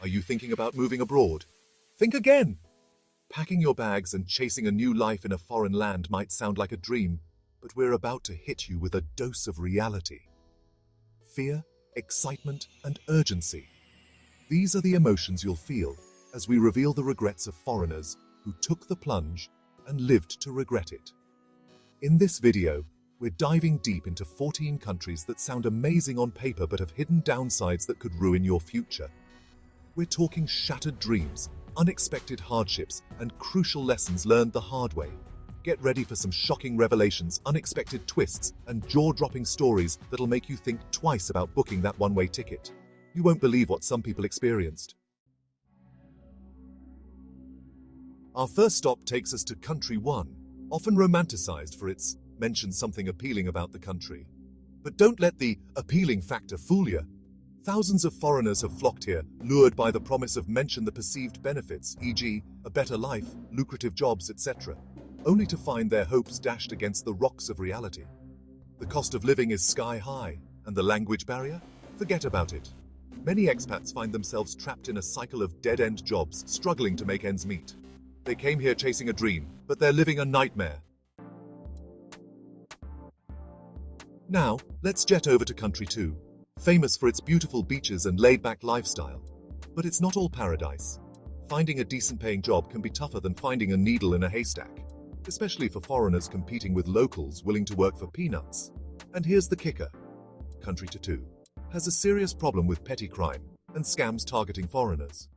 Are you thinking about moving abroad? Think again! Packing your bags and chasing a new life in a foreign land might sound like a dream, but we're about to hit you with a dose of reality. Fear, excitement, and urgency. These are the emotions you'll feel as we reveal the regrets of foreigners who took the plunge and lived to regret it. In this video, we're diving deep into 14 countries that sound amazing on paper but have hidden downsides that could ruin your future. We're talking shattered dreams, unexpected hardships, and crucial lessons learned the hard way. Get ready for some shocking revelations, unexpected twists, and jaw-dropping stories that'll make you think twice about booking that one-way ticket. You won't believe what some people experienced. Our first stop takes us to country 1, often romanticized for its mention something appealing about the country. But don't let the appealing factor fool you. Thousands of foreigners have flocked here, lured by the promise of the perceived benefits, e.g., a better life, lucrative jobs, etc., only to find their hopes dashed against the rocks of reality. The cost of living is sky high, and the language barrier? Forget about it. Many expats find themselves trapped in a cycle of dead-end jobs, struggling to make ends meet. They came here chasing a dream, but they're living a nightmare. Now, let's jet over to country 2, famous for its beautiful beaches and laid-back lifestyle. But it's not all paradise. Finding a decent-paying job can be tougher than finding a needle in a haystack, especially for foreigners competing with locals willing to work for peanuts. And here's the kicker. Country 2 has a serious problem with petty crime and scams targeting foreigners.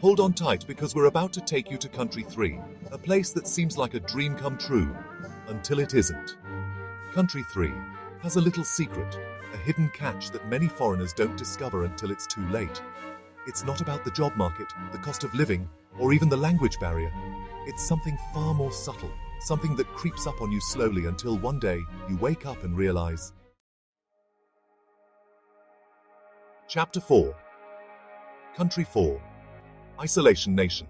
Hold on tight because we're about to take you to country 3, a place that seems like a dream come true, until it isn't. Country 3 has a little secret, a hidden catch that many foreigners don't discover until it's too late. It's not about the job market, the cost of living, or even the language barrier. It's something far more subtle, something that creeps up on you slowly until one day you wake up and realize. Chapter 4. Country 4. Isolation Nation.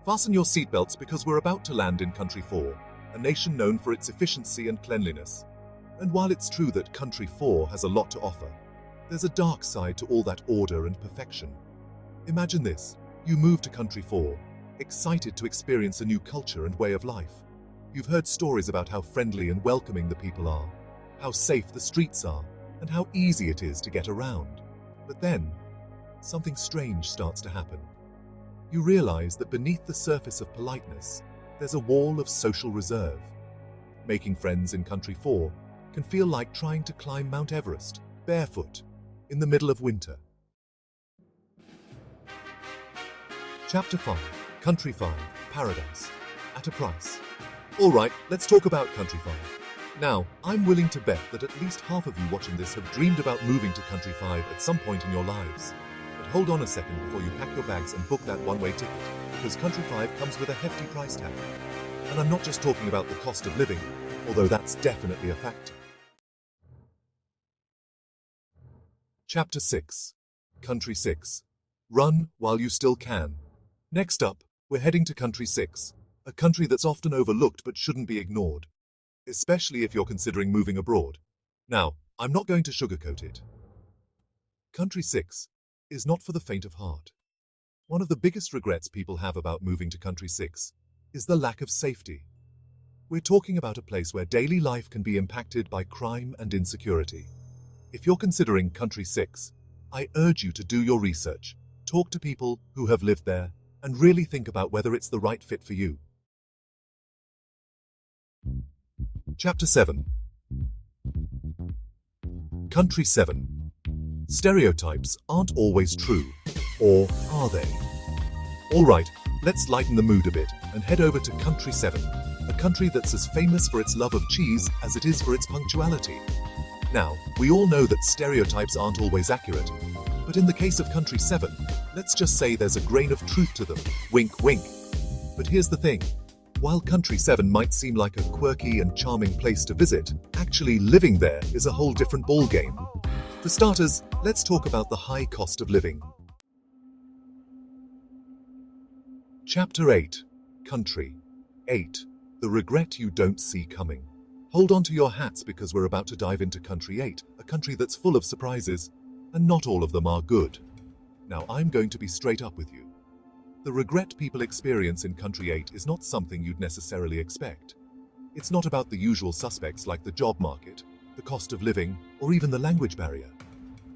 Fasten your seatbelts because we're about to land in Country 4, a nation known for its efficiency and cleanliness. And while it's true that Country 4 has a lot to offer, there's a dark side to all that order and perfection. Imagine this. You move to Country 4, excited to experience a new culture and way of life. You've heard stories about how friendly and welcoming the people are, how safe the streets are, and how easy it is to get around. But then, something strange starts to happen. You realize that beneath the surface of politeness, there's a wall of social reserve. Making friends in Country 4 can feel like trying to climb Mount Everest, barefoot, in the middle of winter. Chapter 5. Country 5. Paradise. At a price. Alright, let's talk about Country 5. Now, I'm willing to bet that at least half of you watching this have dreamed about moving to Country 5 at some point in your lives. But hold on a second before you pack your bags and book that one-way ticket, because Country 5 comes with a hefty price tag. And I'm not just talking about the cost of living, although that's definitely a factor. Chapter 6. Country 6. Run while you still can. Next up, we're heading to Country 6, a country that's often overlooked but shouldn't be ignored, especially if you're considering moving abroad. Now, I'm not going to sugarcoat it. Country 6 is not for the faint of heart. One of the biggest regrets people have about moving to Country 6 is the lack of safety. We're talking about a place where daily life can be impacted by crime and insecurity. If you're considering Country 6, I urge you to do your research, talk to people who have lived there, and really think about whether it's the right fit for you. Chapter 7. Country 7. Stereotypes aren't always true, or are they? Alright, let's lighten the mood a bit and head over to Country 7, a country that's as famous for its love of cheese as it is for its punctuality. Now, we all know that stereotypes aren't always accurate, but in the case of Country 7, let's just say there's a grain of truth to them. Wink, wink. But here's the thing. While Country 7 might seem like a quirky and charming place to visit, actually living there is a whole different ballgame. For starters, let's talk about the high cost of living. Chapter 8. Country 8. The regret you don't see coming. Hold on to your hats because we're about to dive into Country 8, a country that's full of surprises. and not all of them are good. Now, I'm going to be straight up with you. The regret people experience in Country 8 is not something you'd necessarily expect. It's not about the usual suspects like the job market, the cost of living, or even the language barrier.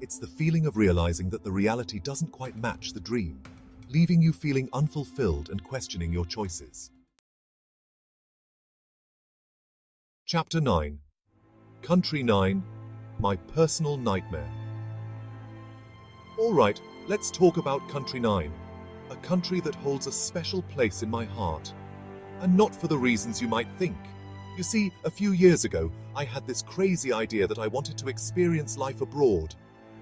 It's the feeling of realizing that the reality doesn't quite match the dream, leaving you feeling unfulfilled and questioning your choices. Chapter 9. Country 9, My Personal Nightmare. Alright, let's talk about Country 9, a country that holds a special place in my heart. And not for the reasons you might think. You see, a few years ago, I had this crazy idea that I wanted to experience life abroad.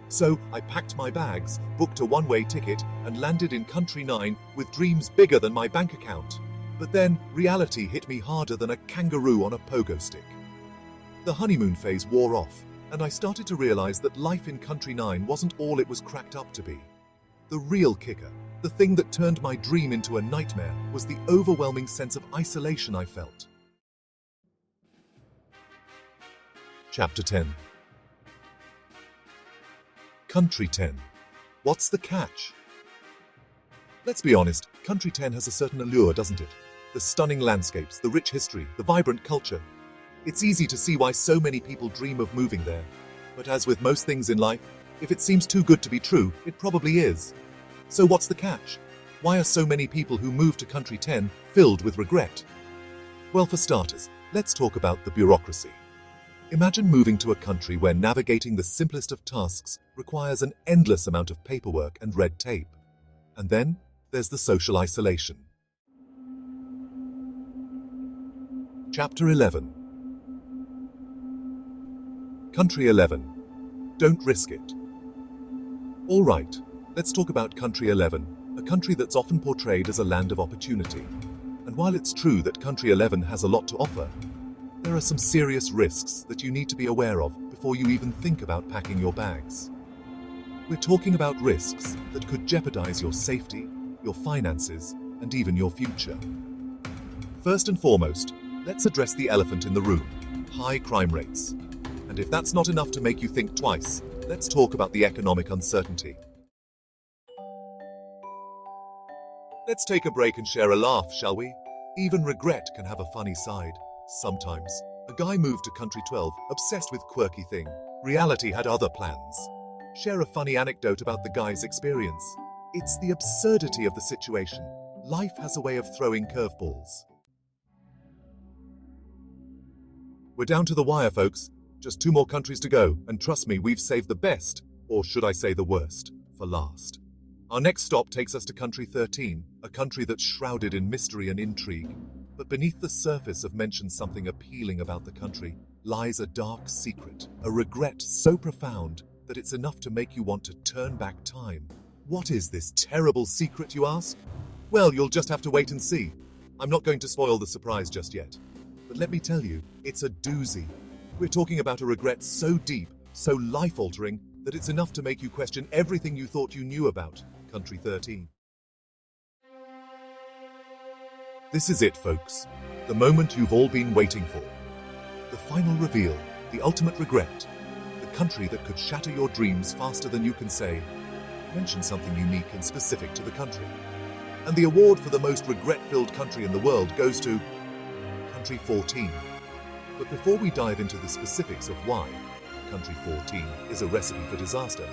So I packed my bags, booked a one-way ticket, and landed in Country 9 with dreams bigger than my bank account. But then, reality hit me harder than a kangaroo on a pogo stick. The honeymoon phase wore off, and I started to realize that life in Country 9 wasn't all it was cracked up to be. The real kicker, the thing that turned my dream into a nightmare, was the overwhelming sense of isolation I felt. Chapter 10. Country 10. What's the catch? Let's be honest, Country 10 has a certain allure, doesn't it? The stunning landscapes, the rich history, the vibrant culture. It's easy to see why so many people dream of moving there. But as with most things in life, if it seems too good to be true, it probably is. So what's the catch? Why are so many people who move to Country 10 filled with regret? Well, for starters, let's talk about the bureaucracy. Imagine moving to a country where navigating the simplest of tasks requires an endless amount of paperwork and red tape. And then there's the social isolation. Chapter 11. Country 11. Don't risk it. All right, let's talk about Country 11, a country that's often portrayed as a land of opportunity. And while it's true that Country 11 has a lot to offer, there are some serious risks that you need to be aware of before you even think about packing your bags. We're talking about risks that could jeopardize your safety, your finances, and even your future. First and foremost, let's address the elephant in the room: high crime rates. And if that's not enough to make you think twice, let's talk about the economic uncertainty. Let's take a break and share a laugh, shall we? Even regret can have a funny side. Sometimes, a guy moved to Country 12, obsessed with quirky thing. Reality had other plans. Share a funny anecdote about the guy's experience. It's the absurdity of the situation. Life has a way of throwing curveballs. We're down to the wire, folks. Just 2 more countries to go, and trust me, we've saved the best, or should I say the worst, for last. Our next stop takes us to Country 13, a country that's shrouded in mystery and intrigue. But beneath the surface of mentions something appealing about the country lies a dark secret, a regret so profound that it's enough to make you want to turn back time. What is this terrible secret, you ask? Well, you'll just have to wait and see. I'm not going to spoil the surprise just yet. But let me tell you, it's a doozy. We're talking about a regret so deep, so life-altering, that it's enough to make you question everything you thought you knew about Country 13. This is it, folks. The moment you've all been waiting for. The final reveal, the ultimate regret. The country that could shatter your dreams faster than you can say. Mention something unique and specific to the country. And the award for the most regret-filled country in the world goes to Country 14. But before we dive into the specifics of why Country 14 is a recipe for disaster,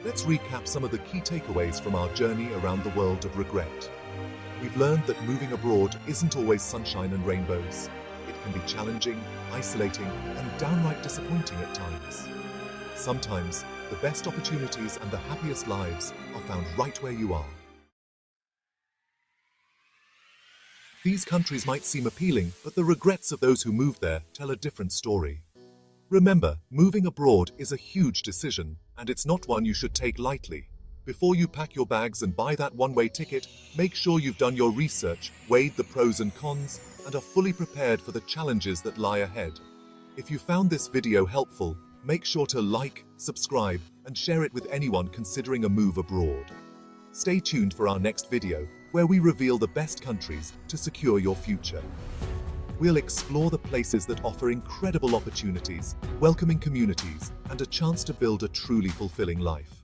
let's recap some of the key takeaways from our journey around the world of regret. We've learned that moving abroad isn't always sunshine and rainbows. It can be challenging, isolating, and downright disappointing at times. Sometimes, the best opportunities and the happiest lives are found right where you are. These countries might seem appealing, but the regrets of those who moved there tell a different story. Remember, moving abroad is a huge decision, and it's not one you should take lightly. Before you pack your bags and buy that one-way ticket, make sure you've done your research, weighed the pros and cons, and are fully prepared for the challenges that lie ahead. If you found this video helpful, make sure to like, subscribe, and share it with anyone considering a move abroad. Stay tuned for our next video, where we reveal the best countries to secure your future. We'll explore the places that offer incredible opportunities, welcoming communities, and a chance to build a truly fulfilling life.